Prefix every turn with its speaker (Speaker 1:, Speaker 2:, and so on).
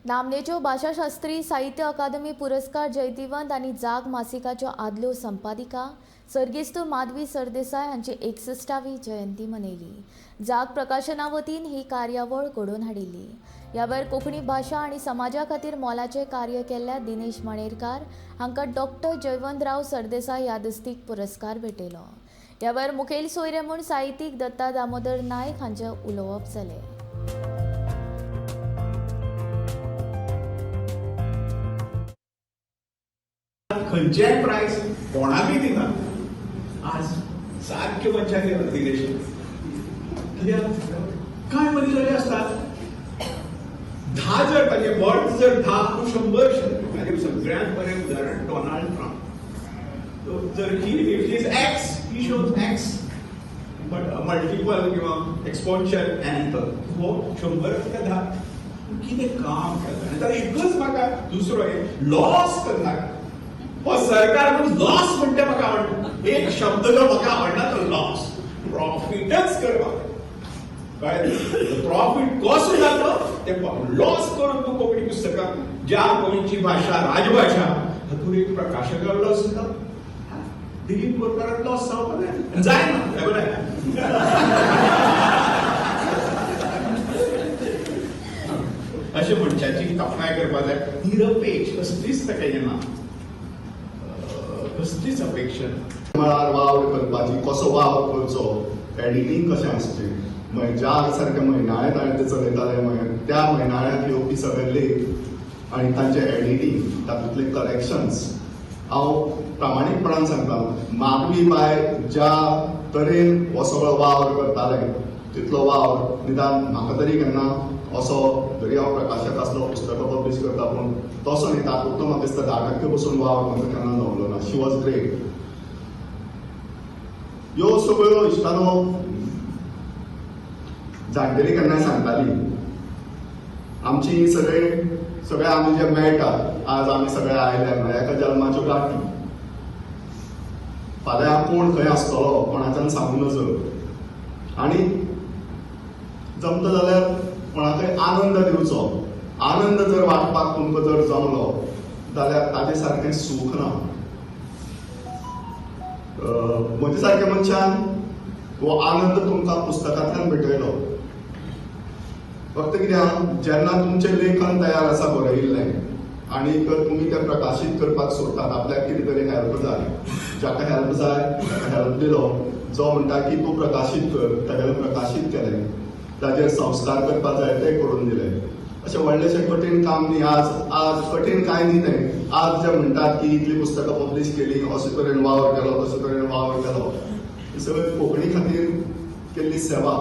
Speaker 1: नामनेच्यो भाषाशास्त्री साहित्य अकादमी पुरस्कार जयतिवंत आणि जाग मासिकाच्यो आदल्यो संपादिका सर्गेस्त माधवी सरदेसाय हांची 61वी जयंती मनयली। जाग प्रकाशना वतीन ही कार्यावळ घडोवन हाडिल्ली। ह्या वेळार कोंकणी भाषा आणि समाजा खातीर मोलाचें कार्य केल्ल्या दिनेश माणेरकार हांकां डॉक्टर जयवंतराव सरदेसाय यादस्तीक पुरस्कार भेटयलो। ह्या वेळार मुखेल सोयरे म्हूण साहित्यीक दत्ता दामोदर नायक हांचें उलोवप जालें।
Speaker 2: खंयचेय प्रायज कोणाकय दिना आज सारखे मनशाचे अधिवेशन कांय मनीस अशे असतात 10 जर ताजे वर्ड जर 10 100 ताजे सगळ्यांत बरें उदाहरण डोनाल्ड ट्रम्प जर if he is x he shows x but multiple किंवा एक्सपोनेंशियल एंटर हो 100 कितें काम केलें आनी ताका एकच म्हाका दुसरो लॉस करनाका सरकार लॉस म्हणते म्हाका आवडना एक शब्द जो म्हाका आवडना तो लॉस प्रॉफिटच करपाक प्रॉफिट कसो जातो ते लॉस करून तूं कोंकणी पुस्तकां ज्या गोंयची भाशा राजभाशा हातूंत एक प्रकाशक लॉस जाता दिलीप बोरकाराक लॉस जावपाक जायना अशे मनशाची तोखणाय करपाक जाय निरपेक्ष कसलीच ताका ना कसलीच अपेक्षा
Speaker 3: मळार वावर करपाची कसो वावर करचो एडिटींग कशें आसचें जाग सारके म्हयनाळे ते चलयताले त्या म्हयनाळ्यांत येवपी सगळे लेख आनी तांचे एडिटींग तातूंतले करेक्शन्स हांव प्रामाणीकपणान सांगता मागवी बाय ज्या तरेन हो सगळो वावर करताले तितलो वावर निदान म्हाका तरी केन्ना असो जरी हांव प्रकाशक आसलो पुस्तकां पब्लीश करता पूण तसो न्ही तातूंतलो म्हाका दिसता 10% पसून वावर म्हाका केन्ना जावलो ना शी वॉज ग्रेट ह्यो सगळ्यो इश्टानो जाणटेली केन्नाय सांगताली आमची सगळे आमी जे मेळटात आज आमी सगळे आयले म्हळ्यार एका जल्माच्यो गाठी फाल्यां कोण खंय आसतलो कोणाच्यान सांगूं नजर आनी जमता जाल्यार कोणाकय आनंद दिवचो आनंद जर वाटपाक तुमकां जर जमलो जाल्यार ताजे सारकें सूख ना म्हजे सारक्या मनशान हो आनंद तुमकां पुस्तकांतल्यान भेटयलो फक्त कित्याक जेन्ना तुमचें लेखन तयार आसा बरयिल्लें आनीक तुमी तें प्रकाशीत करपाक सोदतात आपल्याक कितें तरी हेल्प जाय जाका हेल्प जाय ताका हेल्प दिलो जो म्हणटा की तूं प्रकाशीत कर तागेलें प्रकाशीत केलें ताजेर संस्कार करपाक जाय ते करून दिले अशें व्हडलेशें कठीण काम न्ही आज कठीण कांय न्ही तें आज जे म्हणटात की इतली पुस्तकां पब्लीश केली अशे तरेन वावर केलो तशे तरेन वावर केलो ही सगळी कोंकणी खातीर केल्ली सेवा